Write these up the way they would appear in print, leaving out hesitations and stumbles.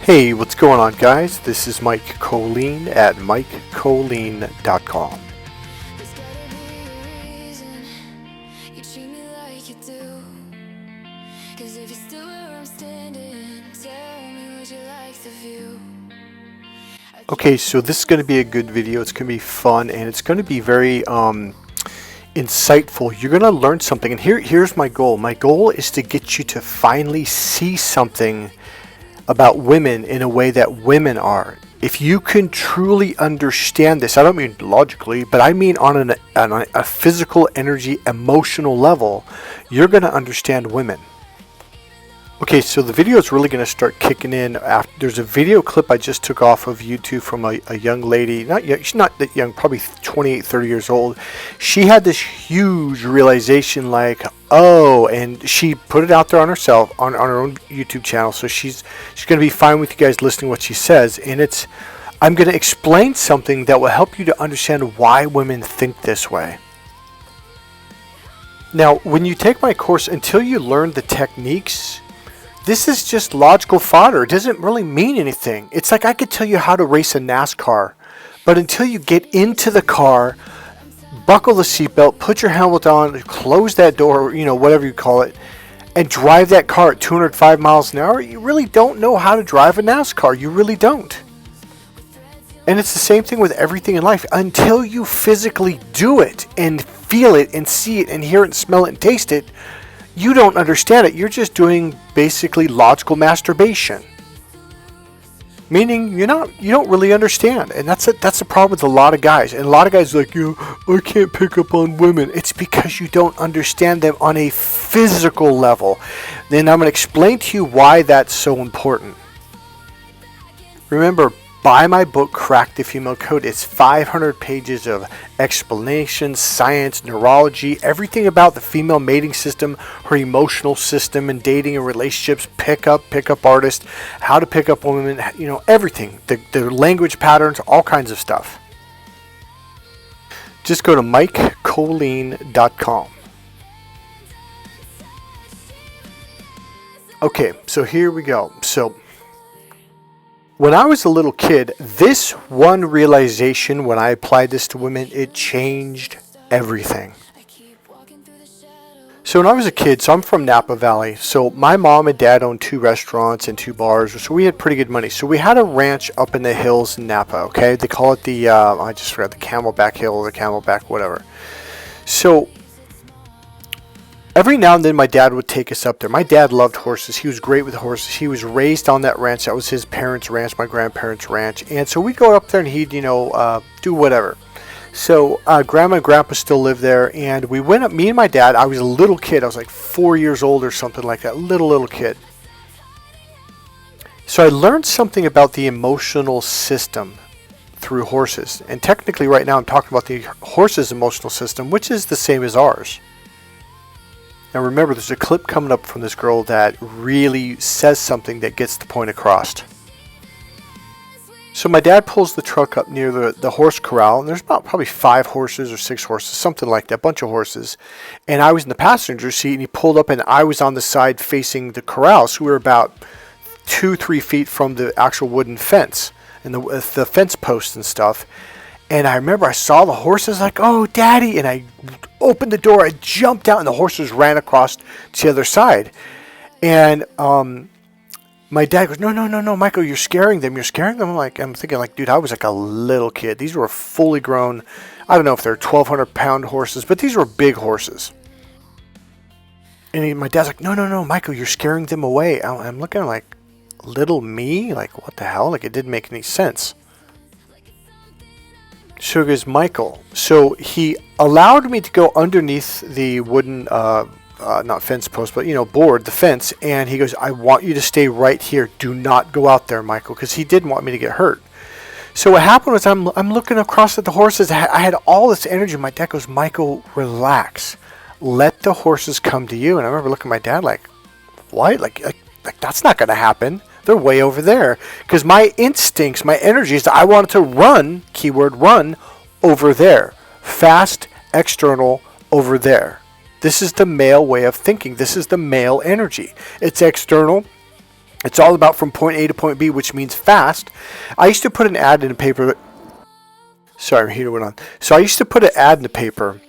Hey, what's going on, guys? This is Mike Kollin at MikeKollin.com. There's gotta be a reason you treat me like you do. 'Cause if you're still where I'm standing, tell me, would you like the view? Okay, so this is going to be a good video. It's going to be fun, and it's going to be very insightful. You're going to learn something, and here's my goal. My goal is to get you to finally see something about women in a way that women are. If you can truly understand this, I don't mean logically, but I mean on a physical, energy, emotional level, you're going to understand women. Okay, so the video is really going to start kicking in after there's a video clip I just took off of YouTube from a young lady. Not young, she's not that young, probably 28, 30 years old. She had this huge realization like, oh, and she put it out there on herself on her own YouTube channel. So she's going to be fine with you guys listening to what she says, and I'm going to explain something that will help you to understand why women think this way. Now, when you take my course, until you learn the techniques, this is just logical fodder. It doesn't really mean anything. It's like I could tell you how to race a NASCAR, but until you get into the car, buckle the seatbelt, put your helmet on, close that door, whatever you call it, and drive that car at 205 miles an hour, you really don't know how to drive a NASCAR. You really don't. And it's the same thing with everything in life. Until you physically do it and feel it and see it and hear it and smell it and taste it, you don't understand it. You're just doing basically logical masturbation. Meaning you don't really understand. And that's the problem with a lot of guys. And a lot of guys are like, I can't pick up on women. It's because you don't understand them on a physical level. Then I'm going to explain to you why that's so important. Remember, buy my book, Crack the Female Code. It's 500 pages of explanations, science, neurology, everything about the female mating system, her emotional system, and dating and relationships, pickup artists, how to pick up women, everything. The language patterns, all kinds of stuff. Just go to MikeKollin.com. Okay, so here we go. So when I was a little kid, this one realization, when I applied this to women, it changed everything. So when I was a kid, so I'm from Napa Valley. So my mom and dad owned 2 restaurants and 2 bars. So we had pretty good money. So we had a ranch up in the hills in Napa, okay? They call it the, I just forgot, the Camelback Hill or the Camelback whatever. So every now and then my dad would take us up there. My dad loved horses. He was great with horses. He was raised on that ranch. That was his parents' ranch, my grandparents' ranch. And so we'd go up there and he'd, do whatever. So Grandma and Grandpa still lived there. And we went up, me and my dad. I was a little kid. I was like 4 years old or something like that. Little kid. So I learned something about the emotional system through horses. And technically right now I'm talking about the horse's emotional system, which is the same as ours. Now remember, there's a clip coming up from this girl that really says something that gets the point across. So my dad pulls the truck up near the horse corral, and there's about probably 5 horses or 6 horses, something like that, a bunch of horses. And I was in the passenger seat, and he pulled up, and I was on the side facing the corral. So we were about 2-3 feet from the actual wooden fence and the fence posts and stuff. And I remember I saw the horses like, oh, Daddy. And I opened the door. I jumped out and the horses ran across to the other side. And my dad goes, no, Michael, you're scaring them. You're scaring them. I'm thinking like, dude, I was like a little kid. These were fully grown. I don't know if they're 1,200-pound horses, but these were big horses. And my dad's like, no, Michael, you're scaring them away. I'm looking like, little me? Like, what the hell? Like, it didn't make any sense. So he goes, Michael. So he allowed me to go underneath the wooden, not fence post, but, board, the fence. And he goes, I want you to stay right here. Do not go out there, Michael, because he didn't want me to get hurt. So what happened was I'm looking across at the horses. I had all this energy. My dad goes, Michael, relax. Let the horses come to you. And I remember looking at my dad like, what? Like that's not going to happen. They're way over there. Because my instincts, my energies, I wanted to run, keyword run, over there. Fast, external, over there. This is the male way of thinking. This is the male energy. It's external. It's all about from point A to point B, which means fast. I used to put an ad in a paper. Sorry, my heater went on. So I used to put an ad in the paper,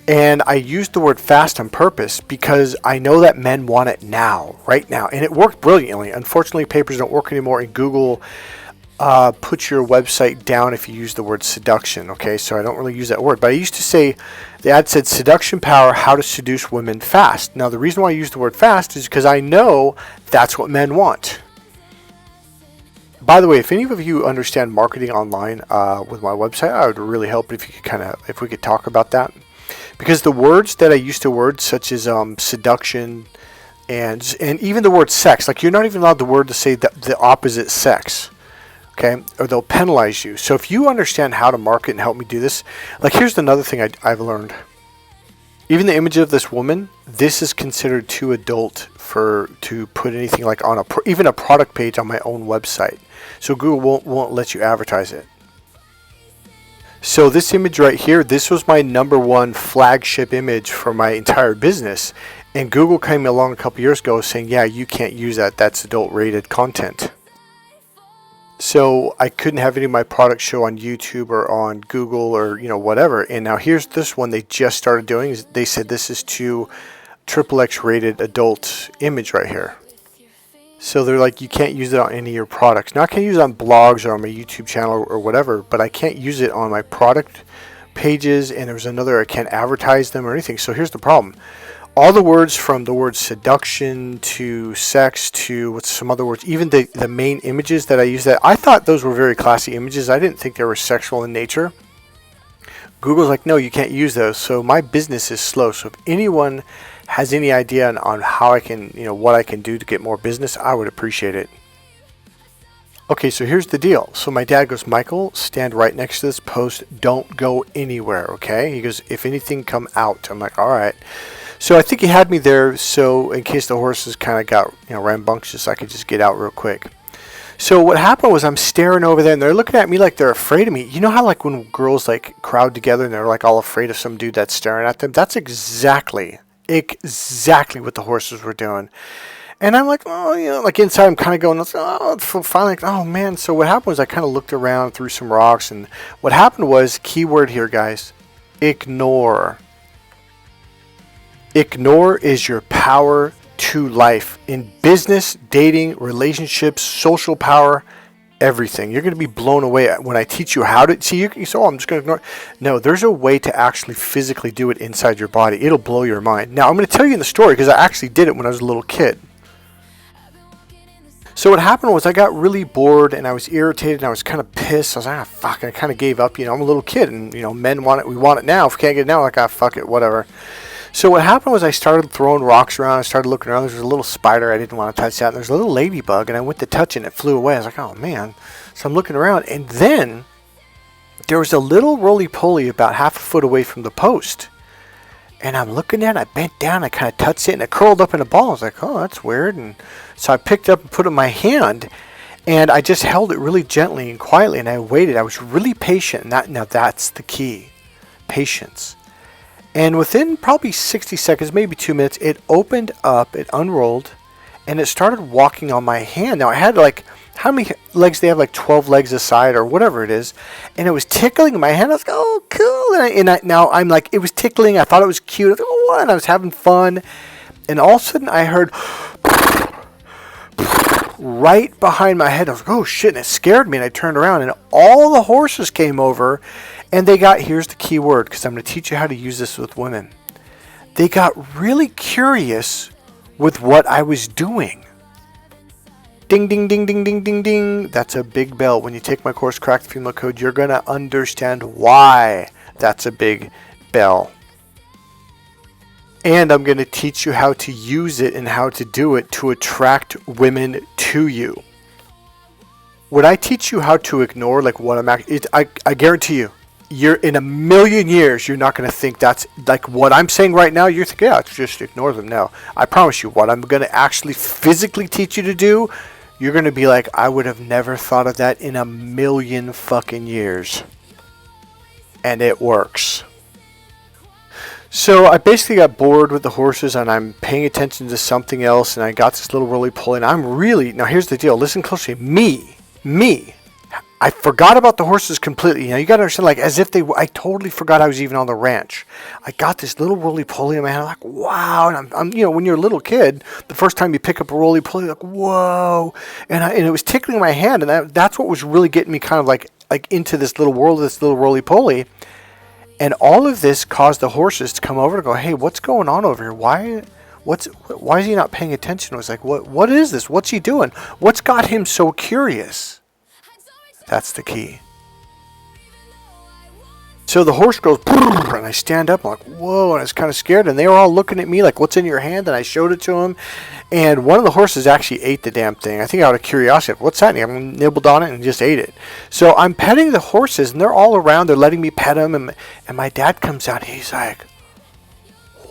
and I used the word fast on purpose because I know that men want it now, right now. And it worked brilliantly. Unfortunately, papers don't work anymore, and Google puts your website down if you use the word seduction. Okay, so I don't really use that word. But I used to say, the ad said, seduction power, how to seduce women fast. Now, the reason why I use the word fast is because I know that's what men want. By the way, if any of you understand marketing online with my website, I would really help if you could if we could talk about that. Because the words that I used to word, such as seduction and even the word sex, like you're not even allowed the word to say the opposite sex, okay? Or they'll penalize you. So if you understand how to market and help me do this, like here's another thing I've learned. Even the image of this woman, this is considered too adult to put anything like on even a product page on my own website. So Google won't let you advertise it. So this image right here, this was my #1 flagship image for my entire business. And Google came along a couple years ago saying, yeah, you can't use that. That's adult rated content. So I couldn't have any of my products show on YouTube or on Google or, whatever. And now here's this one they just started doing. They said this is too XXX rated adult image right here. So they're like, you can't use it on any of your products. Now I can use it on blogs or on my YouTube channel or whatever, but I can't use it on my product pages. And there's another, I can't advertise them or anything. So here's the problem. All the words from the word seduction to sex to what's some other words, even the main images that I use, that I thought those were very classy images. I didn't think they were sexual in nature. Google's like, no, you can't use those. So my business is slow. So if anyone has any idea on how I can, what I can do to get more business, I would appreciate it. Okay, so here's the deal. So my dad goes, Michael, stand right next to this post. Don't go anywhere, okay? He goes, if anything, come out. I'm like, all right. So I think he had me there so in case the horses kind of got, rambunctious, I could just get out real quick. So what happened was I'm staring over there and they're looking at me like they're afraid of me. You know how like when girls like crowd together and they're like all afraid of some dude that's staring at them? That's exactly what the horses were doing. And I'm like, oh, like inside I'm kind of going, finally, like, oh man. So what happened was I kind of looked around, threw some rocks, and what happened was, keyword here, guys, ignore. Ignore is your power to life in business, dating, relationships, social power, everything. You're going to be blown away when I teach you how to see. I'm just going to ignore. No, there's a way to actually physically do it inside your body. It'll blow your mind. Now I'm going to tell you in the story because I actually did it when I was a little kid. So what happened was I got really bored and I was irritated and I was kind of pissed. I was like, fuck, I kind of gave up. I'm a little kid and men want it. We want it now. If we can't get it now, like, fuck it, whatever. So what happened was I started throwing rocks around. I started looking around. There was a little spider. I didn't want to touch that. And there's a little ladybug, and I went to touch it, and it flew away. I was like, oh, man. So I'm looking around, and then there was a little roly-poly about half a foot away from the post. And I'm looking at it. I bent down. I kind of touched it, and it curled up in a ball. I was like, oh, that's weird. And so I picked it up and put it in my hand, and I just held it really gently and quietly, and I waited. I was really patient. Now that's the key, patience. And within probably 60 seconds, maybe 2 minutes, it opened up, it unrolled, and it started walking on my hand. Now, I had like, how many legs? They have like 12 legs a side or whatever it is. And it was tickling my hand. I was like, oh, cool. Now I'm like, it was tickling. I thought it was cute. I was like, oh, and I was having fun. And all of a sudden, I heard right behind my head. I was like, oh, shit. And it scared me. And I turned around, and all the horses came over. And they got, here's the key word, because I'm going to teach you how to use this with women. They got really curious with what I was doing. Ding, ding, ding, ding, ding, ding, ding. That's a big bell. When you take my course, Crack the Female Code, you're going to understand why that's a big bell. And I'm going to teach you how to use it and how to do it to attract women to you. When I teach you how to ignore, like what I guarantee you, you're in a million years, you're not going to think that's like what I'm saying right now. You're thinking, yeah, it's just ignore them. No, I promise you, what I'm going to actually physically teach you to do, you're going to be like, I would have never thought of that in a million fucking years. And it works. So I basically got bored with the horses and I'm paying attention to something else, and I got this little roly-poly, and I'm really, now here's the deal, listen closely, me, I forgot about the horses completely. You got to understand, like, as if I totally forgot I was even on the ranch. I got this little roly-poly in my hand, I'm like, wow, and I'm when you're a little kid, the first time you pick up a roly-poly, like, whoa, and it was tickling my hand, and that's what was really getting me kind of like into this little world of this little roly-poly. And all of this caused the horses to come over and go, hey, what's going on over here? Why is he not paying attention? I was like, what is this? What's he doing? What's got him so curious? That's the key. So the horse goes, and I stand up, I'm like, whoa, and I was kind of scared, and they were all looking at me like, what's in your hand? And I showed it to them, and one of the horses actually ate the damn thing. I think out of curiosity, what's that? And I nibbled on it and just ate it. So I'm petting the horses, and they're all around, they're letting me pet them, and my dad comes out, and he's like,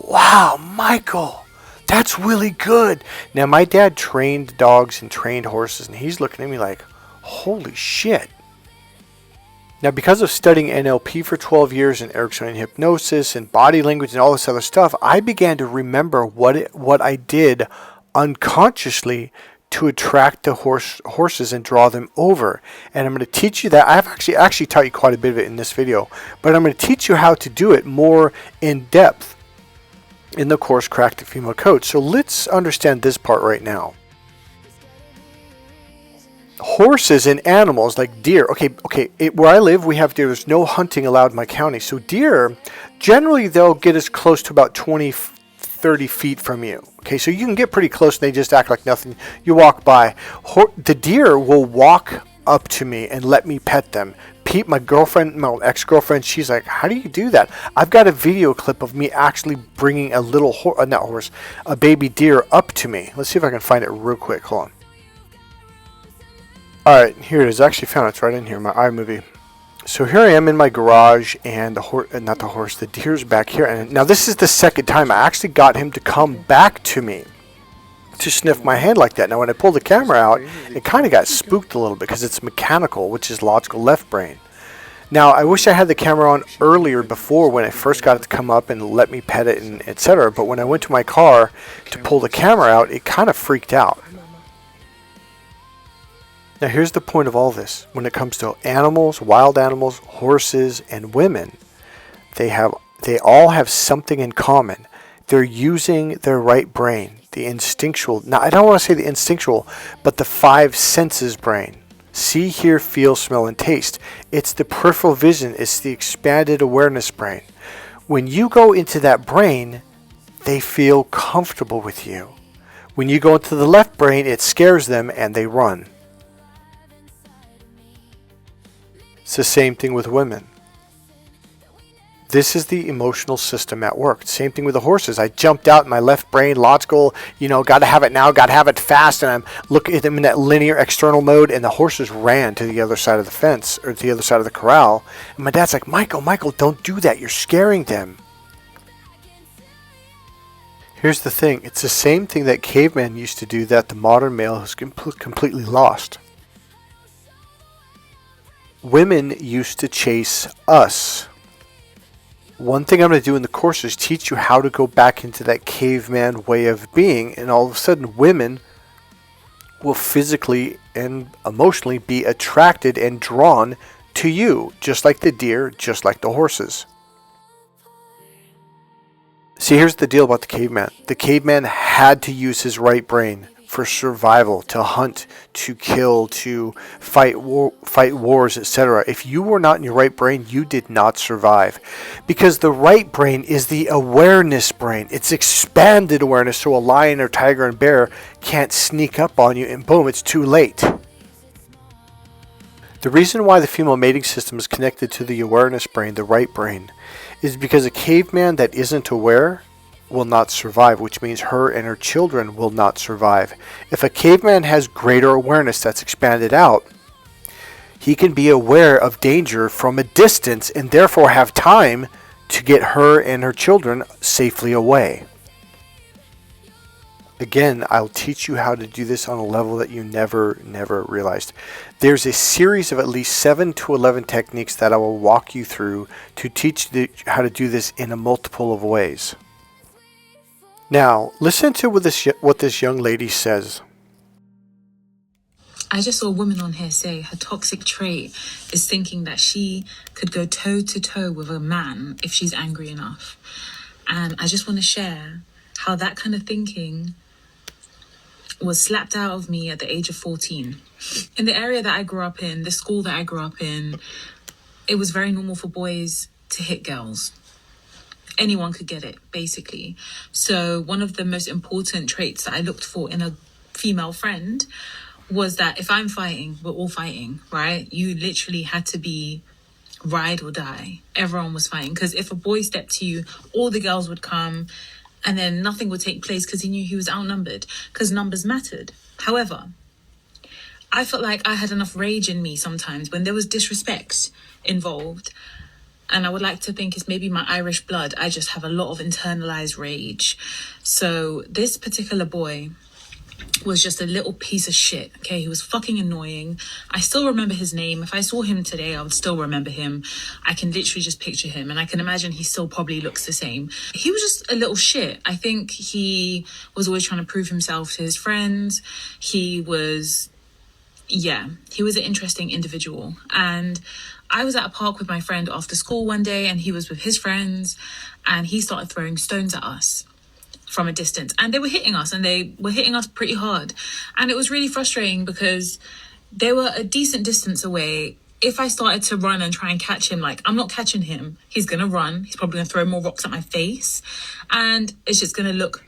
wow, Michael, that's really good. Now, my dad trained dogs and trained horses, and he's looking at me like, holy shit. Now, because of studying NLP for 12 years and Ericksonian hypnosis and body language and all this other stuff, I began to remember what I did unconsciously to attract the horses and draw them over. And I'm going to teach you that. I've actually taught you quite a bit of it in this video, but I'm going to teach you how to do it more in depth in the course Crack the Female Coach. So let's understand this part right now. Horses and animals like deer. Where I live, we have deer. There's no hunting allowed in my county. So deer, generally, they'll get as close to about 20, 30 feet from you. Okay, so you can get pretty close, and they just act like nothing. You walk by. The deer will walk up to me and let me pet them. Pete, my ex-girlfriend, she's like, how do you do that? I've got a video clip of me actually bringing a little a baby deer up to me. Let's see if I can find it real quick. Hold on. Alright, here it is. I actually found it. It's right in here, my iMovie. So here I am in my garage, and the deer's back here. And now this is the second time I actually got him to come back to me to sniff my hand like that. Now when I pulled the camera out, it kind of got spooked a little bit because it's mechanical, which is logical left brain. Now I wish I had the camera on earlier, before, when I first got it to come up and let me pet it and etc. But when I went to my car to pull the camera out, it kind of freaked out. Now here's the point of all this. When it comes to animals, wild animals, horses, and women, they all have something in common. They're using their right brain, the instinctual. Now I don't want to say the instinctual, but the 5 senses brain. See, hear, feel, smell, and taste. It's the peripheral vision. It's the expanded awareness brain. When you go into that brain, they feel comfortable with you. When you go into the left brain, it scares them and they run. It's the same thing with women. This is the emotional system at work. Same thing with the horses. I jumped out in my left brain, logical, got to have it now, got to have it fast, and I'm looking at them in that linear external mode, and the horses ran to the other side of the fence, or to the other side of the corral. And my dad's like, Michael, don't do that. You're scaring them. Here's the thing. It's the same thing that caveman used to do that the modern male has completely lost. Women used to chase us. One thing I'm going to do in the course is teach you how to go back into that caveman way of being, and all of a sudden women will physically and emotionally be attracted and drawn to you, just like the deer, just like the horses. See, here's the deal about the caveman. The caveman had to use his right brain for survival, to hunt, to kill, to fight wars, etc. If you were not in your right brain, you did not survive. Because the right brain is the awareness brain. It's expanded awareness, so a lion or tiger and bear can't sneak up on you and boom, it's too late. The reason why the female mating system is connected to the awareness brain, the right brain, is because a caveman that isn't aware will not survive, which means her and her children will not survive. If a caveman has greater awareness that's expanded out, he can be aware of danger from a distance and therefore have time to get her and her children safely away. Again, I'll teach you how to do this on a level that you never realized. There's a series of at least 7 to 11 techniques that I will walk you through to teach you how to do this in a multiple of ways. Now, listen to what this young lady says. I just saw a woman on here say her toxic trait is thinking that she could go toe to toe with a man if she's angry enough. And I just want to share how that kind of thinking was slapped out of me at the age of 14. In the area that I grew up in, the school that I grew up in, it was very normal for boys to hit girls. Anyone could get it, basically. So one of the most important traits that I looked for in a female friend was that if I'm fighting, we're all fighting, right? You literally had to be ride or die. Everyone was fighting. Because if a boy stepped to you, all the girls would come and then nothing would take place because he knew he was outnumbered, because numbers mattered. However, I felt like I had enough rage in me sometimes when there was disrespect involved. And I would like to think it's maybe my Irish blood. I just have a lot of internalized rage. So this particular boy was just a little piece of shit. Okay, he was fucking annoying. I still remember his name. If I saw him today, I would still remember him. I can literally just picture him, and I can imagine he still probably looks the same. He was just a little shit. I think he was always trying to prove himself to his friends. He was an interesting individual. And I was at a park with my friend after school one day, and he was with his friends, and he started throwing stones at us from a distance, and they were hitting us, and they were hitting us pretty hard. And it was really frustrating because they were a decent distance away. If I started to run and try and catch him, like, I'm not catching him. He's gonna run. He's probably gonna throw more rocks at my face, and it's gonna look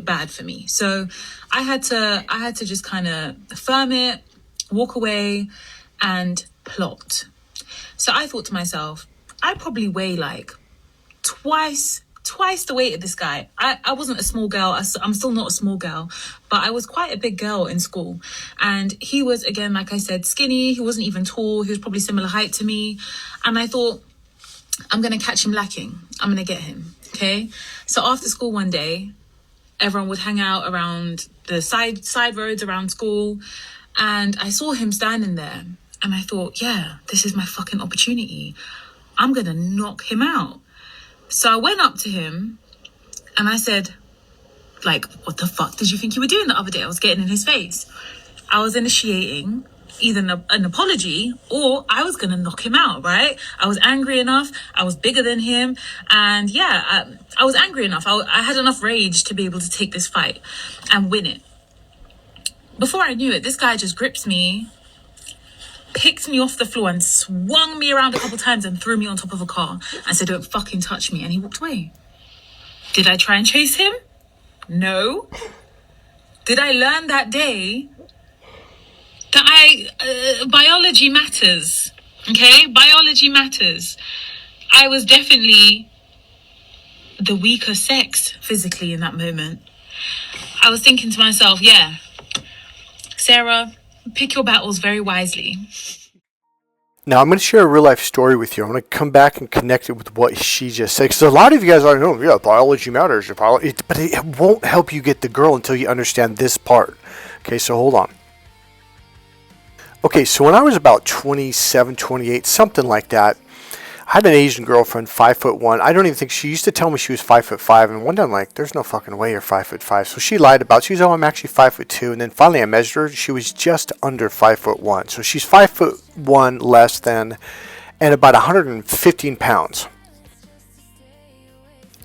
bad for me. So I had to just kind of firm it, walk away, and plot. So I thought to myself, I probably weigh like twice the weight of this guy. I wasn't a small girl. I'm still not a small girl, but I was quite a big girl in school. And he was, again, like I said, skinny. He wasn't even tall. He was probably similar height to me. And I thought, I'm going to catch him lacking. I'm going to get him. Okay. So after school one day, everyone would hang out around the side roads around school. And I saw him standing there. And I thought, yeah, this is my fucking opportunity. I'm going to knock him out. So I went up to him and I said, like, what the fuck did you think you were doing the other day? I was getting in his face. I was initiating either an apology or I was going to knock him out, right? I was angry enough. I was bigger than him. And yeah, I was angry enough. I had enough rage to be able to take this fight and win it. Before I knew it, this guy just grips me, picked me off the floor and swung me around a couple times and threw me on top of a car and said, don't fucking touch me. And he walked away. Did I try and chase him? No. Did I learn that day that biology matters? Okay, biology matters. I was definitely the weaker sex physically in that moment. I was thinking to myself, yeah, Sarah, pick your battles very wisely. Now, I'm going to share a real life story with you. I'm going to come back and connect it with what she just said. Because a lot of you guys already know, yeah, biology matters. But it won't help you get the girl until you understand this part. Okay, so hold on. Okay, so when I was about 27, 28, something like that, I had an Asian girlfriend, 5'1". I don't even think she used to tell me she was 5'5". And one day I'm like, there's no fucking way you're 5'5". So she lied about it. She was, oh, I'm actually 5'2". And then finally I measured her. She was just under 5'1". So she's 5'1" less than, and about 115 pounds.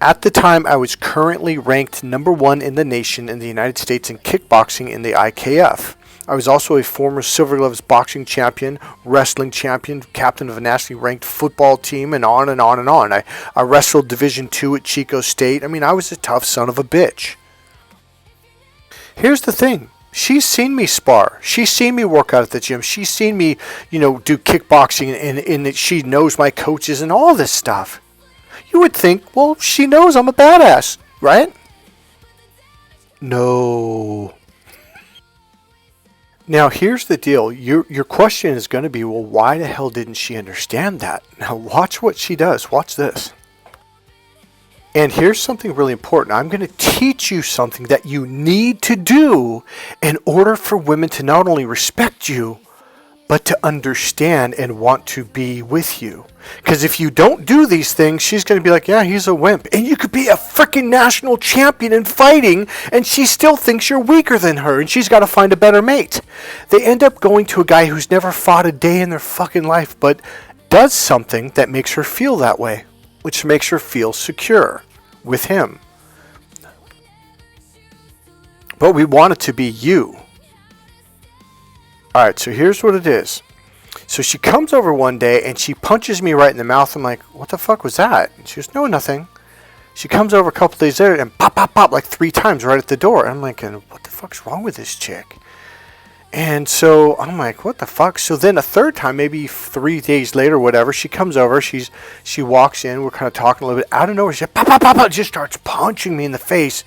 At the time, I was currently ranked number 1 in the nation in the United States in kickboxing in the IKF. I was also a former Silver Gloves boxing champion, wrestling champion, captain of a nationally ranked football team, and on and on and on. I wrestled Division II at Chico State. I mean, I was a tough son of a bitch. Here's the thing. She's seen me spar. She's seen me work out at the gym. She's seen me, do kickboxing, and she knows my coaches and all this stuff. You would think, well, she knows I'm a badass, right? No. Now, here's the deal. Your question is going to be, well, why the hell didn't she understand that? Now, watch what she does. Watch this. And here's something really important. I'm going to teach you something that you need to do in order for women to not only respect you, but to understand and want to be with you. Because if you don't do these things, she's going to be like, yeah, he's a wimp. And you could be a freaking national champion in fighting, and she still thinks you're weaker than her, and she's got to find a better mate. They end up going to a guy who's never fought a day in their fucking life, but does something that makes her feel that way, which makes her feel secure with him. But we want it to be you. Alright, so here's what it is. So she comes over one day and she punches me right in the mouth. I'm like, what the fuck was that? And she goes, no, nothing. She comes over a couple days later and pop, pop, pop, like 3 times right at the door. And I'm like, what the fuck's wrong with this chick? And so I'm like, what the fuck? So then a third time, maybe 3 days later, whatever, she comes over. She walks in. We're kind of talking a little bit. Out of nowhere, she pop, pop, pop, pop, just starts punching me in the face.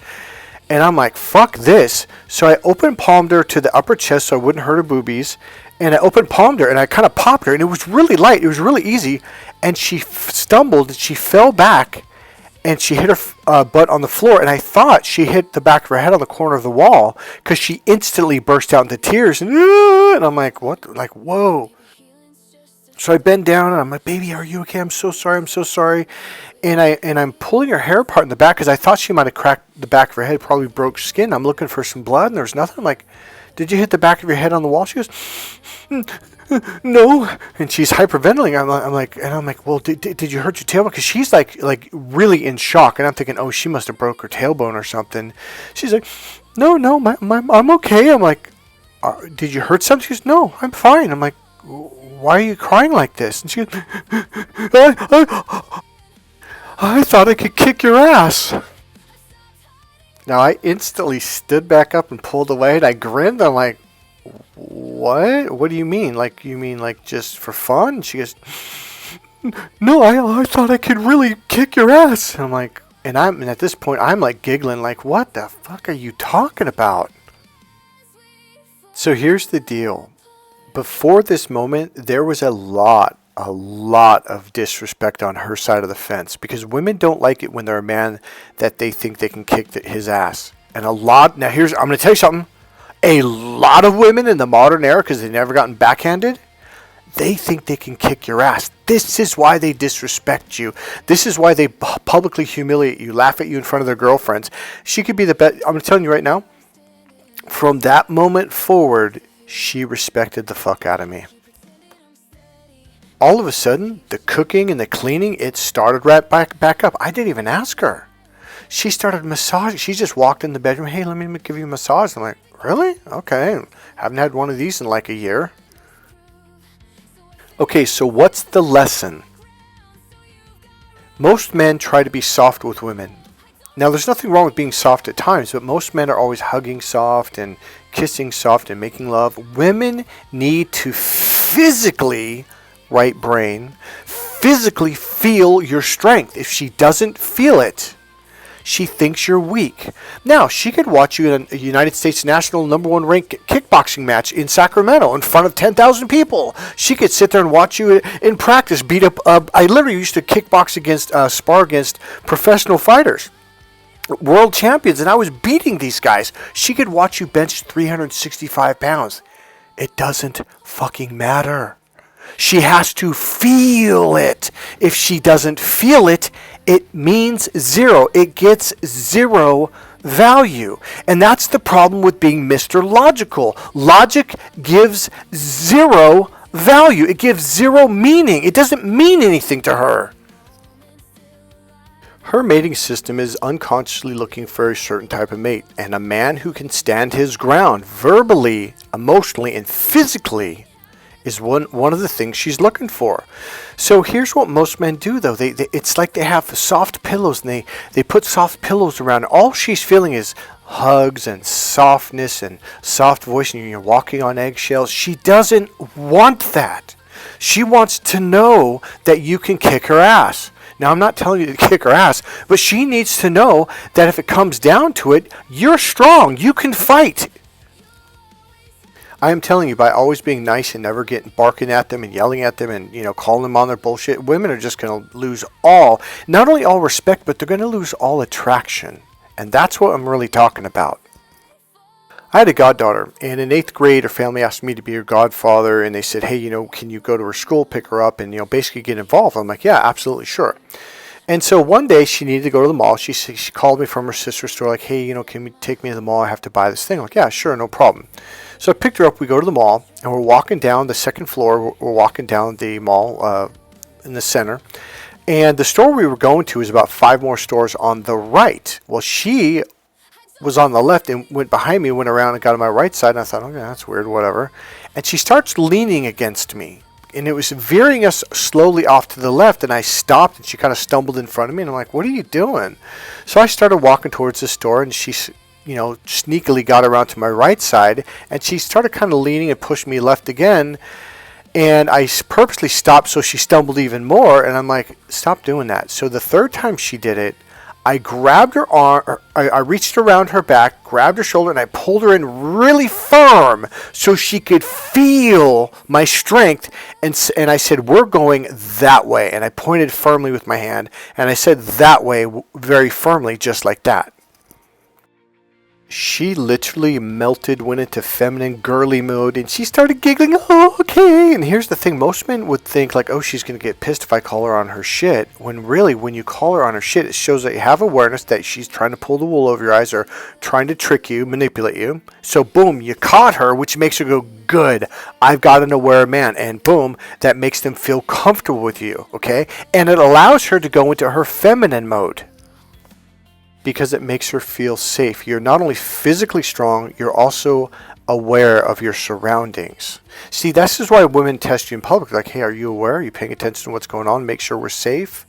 And I'm like, fuck this. So I open palmed her to the upper chest so I wouldn't hurt her boobies. And I open palmed her and I kind of popped her. And it was really light. It was really easy. And she stumbled and she fell back. And she hit her butt on the floor. And I thought she hit the back of her head on the corner of the wall. Because she instantly burst out into tears. And I'm like, what? Like, whoa. So I bend down and I'm like, baby, are you okay? I'm so sorry. I'm so sorry. And I'm pulling her hair apart in the back because I thought she might have cracked the back of her head, probably broke skin. I'm looking for some blood and there's nothing. I'm like, did you hit the back of your head on the wall? She goes, no. And she's hyperventilating. I'm like, well, did you hurt your tailbone? Because she's like really in shock. And I'm thinking, oh, she must have broke her tailbone or something. She's like, no, I'm okay. I'm like, did you hurt something? She goes, no, I'm fine. I'm like, why are you crying like this? And she goes, I thought I could kick your ass. Now I instantly stood back up and pulled away, and I grinned. I'm like, what? What do you mean? Like, you mean like just for fun? She goes, no, I thought I could really kick your ass. And I'm like, and at this point I'm like giggling, like, what the fuck are you talking about? So here's the deal. Before this moment, there was a lot of disrespect on her side of the fence because women don't like it when they're a man that they think they can kick his ass. And I'm going to tell you something. A lot of women in the modern era, because they've never gotten backhanded, they think they can kick your ass. This is why they disrespect you. This is why they publicly humiliate you, laugh at you in front of their girlfriends. She could be the best. I'm telling you right now, from that moment forward, she respected the fuck out of me. All of a sudden, the cooking and the cleaning, it started right back up. I didn't even ask her. She started massaging. She just walked in the bedroom. Hey, let me give you a massage. I'm like, really? Okay. Haven't had one of these in like a year. Okay, so what's the lesson? Most men try to be soft with women. Now, there's nothing wrong with being soft at times, but most men are always hugging soft and kissing soft and making love. Women need to physically, right brain, physically feel your strength. If she doesn't feel it, she thinks you're weak. Now, she could watch you in a United States national #1 ranked kickboxing match in Sacramento in front of 10,000 people. She could sit there and watch you in practice beat up. I literally used to kickbox spar against professional fighters, world champions, and I was beating these guys. She could watch you bench 365 pounds. It doesn't fucking matter. She has to feel it. If she doesn't feel it, it means zero. It gets zero value. And that's the problem with being Mr. Logical. Logic gives zero value. It gives zero meaning. It doesn't mean anything to her. Her mating system is unconsciously looking for a certain type of mate, and a man who can stand his ground verbally, emotionally, and physically is one of the things she's looking for. So here's what most men do, though. It's like they have soft pillows, and they put soft pillows around. All she's feeling is hugs and softness and soft voice, and you're walking on eggshells. She doesn't want that. She wants to know that you can kick her ass. Now, I'm not telling you to kick her ass, but she needs to know that if it comes down to it, you're strong. You can fight. I am telling you, by always being nice and never getting barking at them and yelling at them and, calling them on their bullshit, women are just going to lose not only all respect, but they're going to lose all attraction. And that's what I'm really talking about. I had a goddaughter, and in 8th grade, her family asked me to be her godfather, and they said, hey, can you go to her school, pick her up, and, basically get involved? I'm like, yeah, absolutely, sure. And so one day she needed to go to the mall. She called me from her sister's store, like, hey, can you take me to the mall? I have to buy this thing. I'm like, yeah, sure, no problem. So I picked her up. We go to the mall, and we're walking down the second floor. We're walking down the mall in the center. And the store we were going to is about 5 more stores on the right. Well, she was on the left and went behind me, went around and got on my right side. And I thought, okay, that's weird, whatever. And she starts leaning against me. And it was veering us slowly off to the left, and I stopped, and she kind of stumbled in front of me, and I'm like, what are you doing? So I started walking towards the store, and she, sneakily got around to my right side, and she started kind of leaning and pushed me left again, and I purposely stopped so she stumbled even more, and I'm like, stop doing that. So the third time she did it, I grabbed her arm, I reached around her back, grabbed her shoulder, and I pulled her in really firm so she could feel my strength. And I said, we're going that way. And I pointed firmly with my hand, and I said that way very firmly, just like that. She literally melted, went into feminine girly mode, and she started giggling, oh, okay. And here's the thing, most men would think like, oh, she's going to get pissed if I call her on her shit. When really, when you call her on her shit, it shows that you have awareness that she's trying to pull the wool over your eyes or trying to trick you, manipulate you. So boom, you caught her, which makes her go, good, I've got an aware man. And boom, that makes them feel comfortable with you, okay? And it allows her to go into her feminine mode, because it makes her feel safe. You're not only physically strong, you're also aware of your surroundings. See, this is why women test you in public. Like, hey, are you aware? Are you paying attention to what's going on? Make sure we're safe.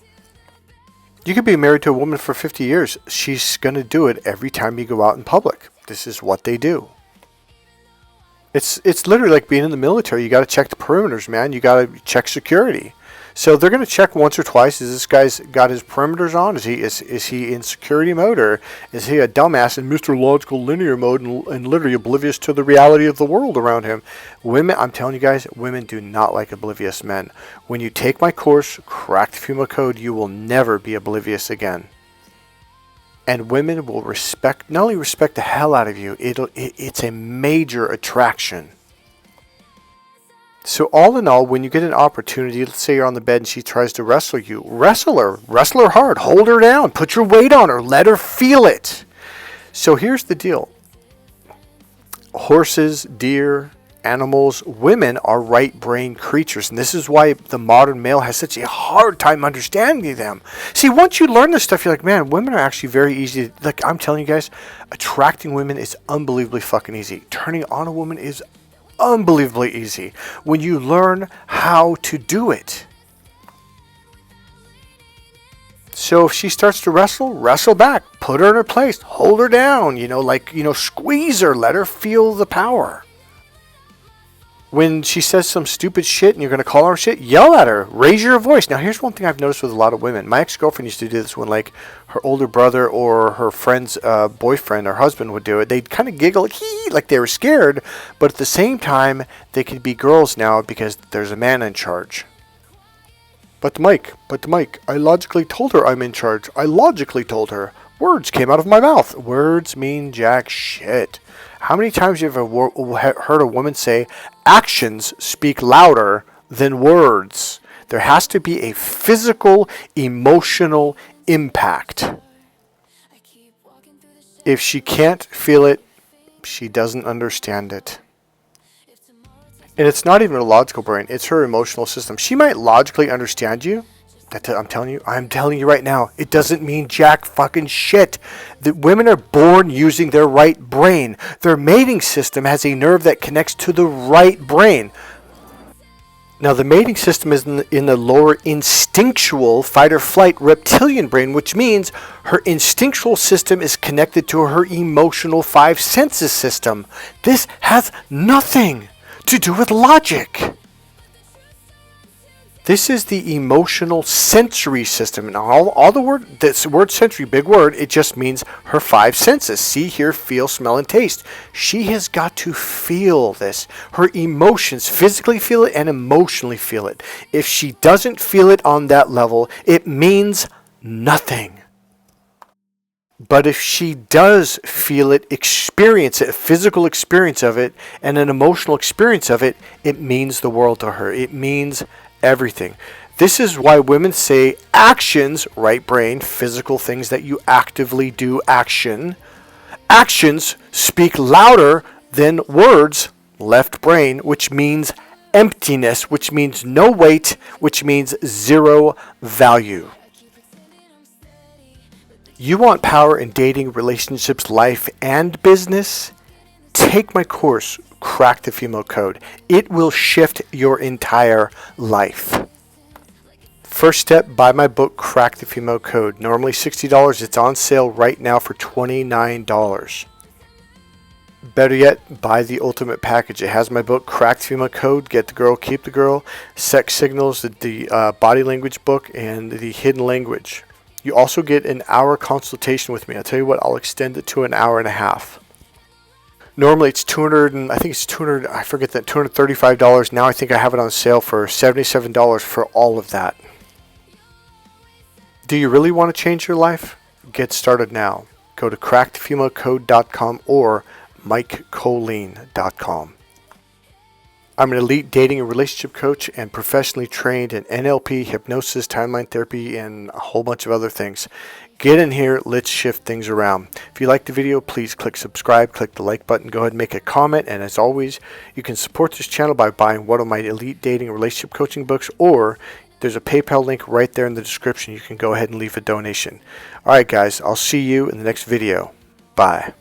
You could be married to a woman for 50 years. She's going to do it every time you go out in public. This is what they do. It's literally like being in the military. You got to check the perimeters, man. You got to check security. So they're going to check once or twice. Is this guy's got his perimeters on? Is he in security mode, or is he a dumbass in Mr. Logical Linear mode and literally oblivious to the reality of the world around him? Women, I'm telling you guys, women do not like oblivious men. When you take my course, Crack the Female Code, you will never be oblivious again. And women will not only respect the hell out of you, it's a major attraction. So all in all, when you get an opportunity, let's say you're on the bed and she tries to wrestle you, wrestle her hard, hold her down, put your weight on her, let her feel it. So here's the deal. Horses, deer, animals, women are right brain creatures. And this is why the modern male has such a hard time understanding them. See, once you learn this stuff, you're like, man, women are actually very easy. Like, I'm telling you guys, attracting women is unbelievably fucking easy. Turning on a woman is unbelievably easy when you learn how to do it. So if she starts to wrestle back, put her in her place, hold her down, squeeze her, let her feel the power. When she says some stupid shit and you're going to call her shit, yell at her, raise your voice. Now here's one thing I've noticed with a lot of women. My ex-girlfriend used to do this when like her older brother or her friend's boyfriend or husband would do it. They'd kind of giggle like they were scared, but at the same time they could be girls now because there's a man in charge. But Mike, I logically told her I'm in charge. I logically told her. Words came out of my mouth. Words mean jack shit. How many times have you ever heard a woman say, actions speak louder than words? There has to be a physical, emotional impact. If she can't feel it, she doesn't understand it. And it's not even a logical brain, it's her emotional system. She might logically understand you. I'm telling you right now, it doesn't mean jack fucking shit. The women are born using their right brain. Their mating system has a nerve that connects to the right brain. Now, the mating system is in the lower instinctual fight or flight reptilian brain, which means her instinctual system is connected to her emotional 5 senses system. This has nothing to do with logic. This is the emotional sensory system. And all the word, this word sensory, big word, it just means her five senses. See, hear, feel, smell, and taste. She has got to feel this. Her emotions, physically feel it and emotionally feel it. If she doesn't feel it on that level, it means nothing. But if she does feel it, experience it, a physical experience of it, and an emotional experience of it, it means the world to her. It means everything. This is why women say actions, right brain, physical things that you actively do, action. Actions speak louder than words, left brain, which means emptiness, which means no weight, which means zero value. You want power in dating, relationships, life, and business? Take my course, Crack the Female Code. It will shift your entire life. First step, buy my book, Crack the Female Code. Normally $60. It's on sale right now for $29. Better yet, buy the ultimate package. It has my book, Crack the Female Code, Get the Girl, Keep the Girl, Sex Signals, the body language book, and the hidden language. You also get an hour consultation with me. I'll tell you what, I'll extend it to an hour and a half. Normally it's $235. Now I think I have it on sale for $77 for all of that. Do you really want to change your life? Get started now. Go to crackthefemalecode.com or MikeKollin.com. I'm an elite dating and relationship coach and professionally trained in NLP, hypnosis, timeline therapy, and a whole bunch of other things. Get in here, let's shift things around. If you liked the video, please click subscribe, click the like button, go ahead and make a comment, and as always, you can support this channel by buying one of my elite dating and relationship coaching books, or there's a PayPal link right there in the description. You can go ahead and leave a donation. Alright guys, I'll see you in the next video. Bye.